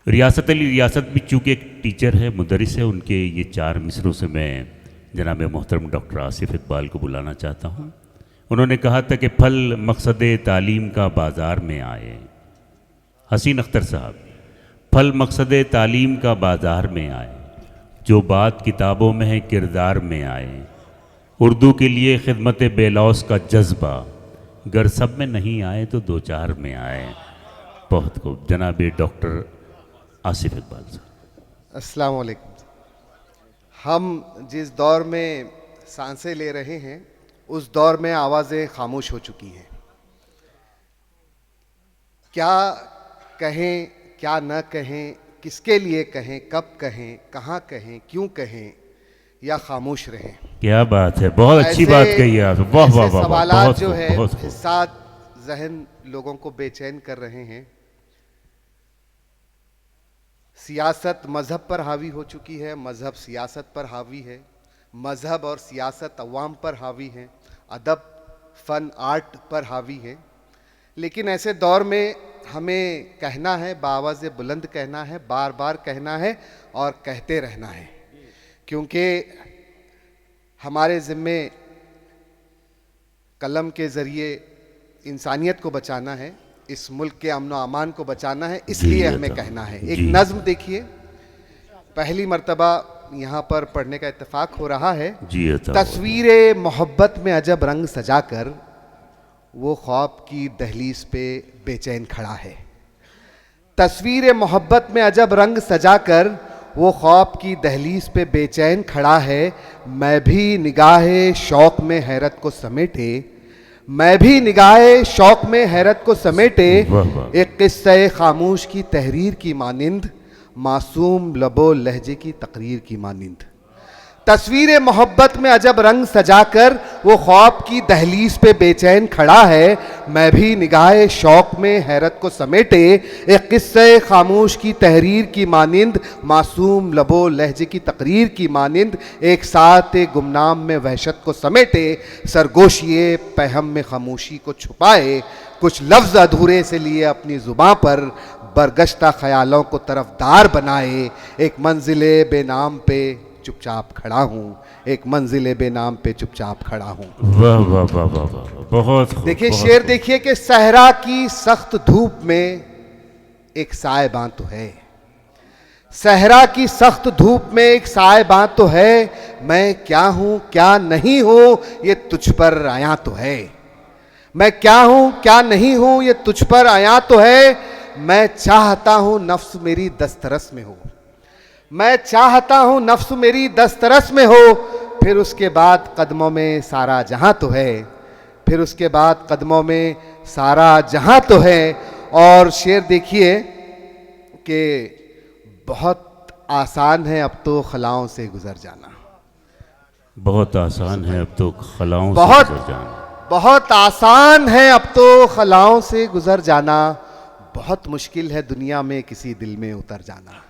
रियासत अली रियासत भी चूँकि एक टीचर है, मुदरिस है, उनके ये 4 मिसरों से मैं जनाब मोहतरम डॉक्टर आसिफ इकबाल को बुलाना चाहता हूँ। उन्होंने कहा था कि फल मकसद तालीम का बाज़ार में आए। हसीन अख्तर साहब, फल मकसद तालीम का बाज़ार में आए, जो बात किताबों में है किरदार में आए। उर्दू के लिए खिदमत बेलौस का जज्बा, गर सब में नहीं आए तो 2-4 में आए। बहुत खूब, जनाब डॉक्टर आसिफ इकबाल साहब। अस्सलाम वालेकुम। हम जिस दौर में सांसें ले रहे हैं उस दौर में आवाज़ें खामोश हो चुकी हैं। क्या कहें, क्या न कहें, किसके लिए कहें, कब कहें, कहाँ कहें, क्यों कहें, या खामोश रहें। क्या बात है, बहुत अच्छी बात कही है आप। वाह वाह वाह, सवालात जो है साथ जहन लोगों को बेचैन कर रहे हैं। सियासत मज़हब पर हावी हो चुकी है, मज़हब सियासत पर हावी है, मज़हब और सियासत अवाम पर हावी है, अदब फ़न आर्ट पर हावी है। लेकिन ऐसे दौर में हमें कहना है, बाआवाज़ बुलंद कहना है, बार बार कहना है और कहते रहना है, क्योंकि हमारे ज़िम्मे कलम के ज़रिए इंसानियत को बचाना है, इस मुल्क के अमन व अमान को बचाना है, इसलिए हमें कहना है। एक नज़्म देखिए, पहली मर्तबा यहाँ पर पढ़ने का इत्तेफाक हो रहा है। तस्वीर मोहब्बत में अजब रंग सजाकर वो ख्वाब की दहलीज पे बेचैन खड़ा है। तस्वीर मोहब्बत में अजब रंग सजाकर वो ख्वाब की दहलीज पे बेचैन खड़ा है। मैं भी निगाहे शौक में हैरत को समेटे, मैं भी निगाहे शौक में हैरत को समेटे, एक किस्से खामोश की तहरीर की मानिंद, मासूम लबो लहजे की तकरीर की मानिंद। तस्वीर मोहब्बत में अजब रंग सजाकर वो ख्वाब की दहलीज पे बेचैन खड़ा है। मैं भी निगाहे शौक में हैरत को समेटे, एक किस्से खामोश की तहरीर की मानिंद, मासूम लबो लहजे की तकरीर की मानिंद, एक साथ गुमनाम में वहशत को समेटे, सरगोशिए पहम में खामोशी को छुपाए, कुछ लफ्ज़ अधूरे से लिए अपनी ज़ुबां पर, बरगश्ता ख्यालों को तरफदार बनाए, एक मंजिले बेनाम पे चुपचाप खड़ा हूँ, एक मंजिले बेनाम पे चुपचाप खड़ा हूँ। वाह वाह वाह वाह वाह, बहुत देखिए शेर देखिए कि सहरा की सख्त धूप में एक साएबां तो है, सहरा की सख्त धूप में एक साएबां तो है, मैं क्या हूँ क्या नहीं हूँ ये तुझ पर आया तो है, मैं क्या हूँ क्या नहीं हूँ ये तुझ पर आया तो है, मैं चाहता हूँ नफ्स मेरी दस्तरस में हो, मैं चाहता हूँ नफ्स मेरी दस्तरस में हो, फिर उसके बाद कदमों में सारा जहां तो है, फिर उसके बाद कदमों में सारा जहां तो है। और शेर देखिए कि बहुत आसान है अब तो खलाओं से गुजर जाना, बहुत आसान है अब तो खलाओं से गुजर जाना, बहुत आसान है अब तो खलाओं से गुजर जाना, बहुत मुश्किल है दुनिया में किसी दिल में उतर जाना,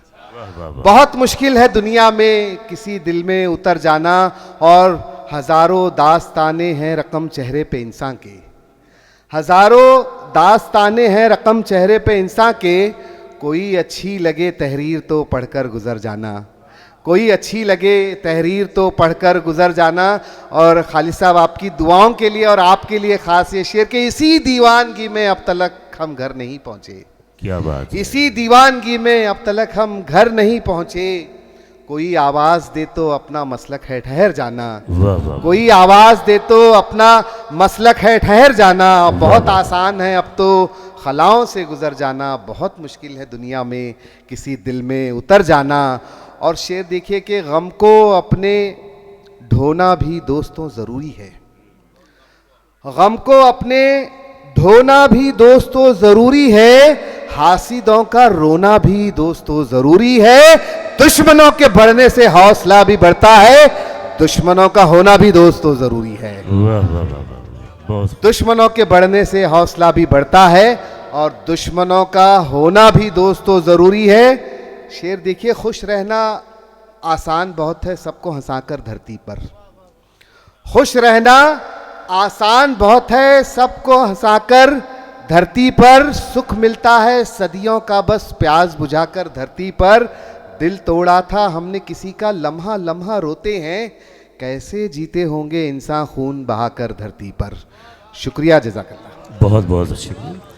बहुत मुश्किल है दुनिया में किसी दिल में उतर जाना। और हज़ारों दास्ताने हैं रकम चेहरे पे इंसान के, हज़ारों दास्ताने हैं रकम चेहरे पे इंसान के, कोई अच्छी लगे तहरीर तो पढ़कर गुजर जाना, कोई अच्छी लगे तहरीर तो पढ़कर गुजर जाना। और खालिद साहब आपकी दुआओं के लिए और आपके लिए ख़ास ये शेर के इसी दीवानगी में अब तक हम घर नहीं पहुँचे, क्या बात है। इसी दीवानगी में अब तक हम घर नहीं पहुंचे, कोई आवाज दे तो अपना मसलक है ठहर जाना, कोई आवाज दे तो अपना मसलक है ठहर जाना, बहुत आसान है अब तो खलाओं से गुजर जाना, बहुत मुश्किल है दुनिया में किसी दिल में उतर जाना। और शेर देखिए कि गम को अपने ढोना भी दोस्तों ज़रूरी है, गम को अपने ढोना भी दोस्तों ज़रूरी है, हासिदों का रोना भी दोस्तों ज़रूरी है, दुश्मनों के बढ़ने से हौसला भी बढ़ता है, दुश्मनों का होना भी दोस्तों ज़रूरी है। दुश्मनों के बढ़ने से हौसला भी बढ़ता है और दुश्मनों का होना भी दोस्तों ज़रूरी है। शेर देखिए, खुश रहना आसान बहुत है सबको हंसाकर धरती पर, खुश रहना आसान बहुत है सबको हंसाकर धरती पर सुख मिलता है सदियों का, बस प्यास बुझाकर धरती पर दिल तोड़ा था हमने किसी का, लम्हा लम्हा रोते हैं कैसे जीते होंगे इंसान खून बहाकर धरती पर। शुक्रिया, जज़ाकल्लाह। बहुत बहुत शुक्रिया।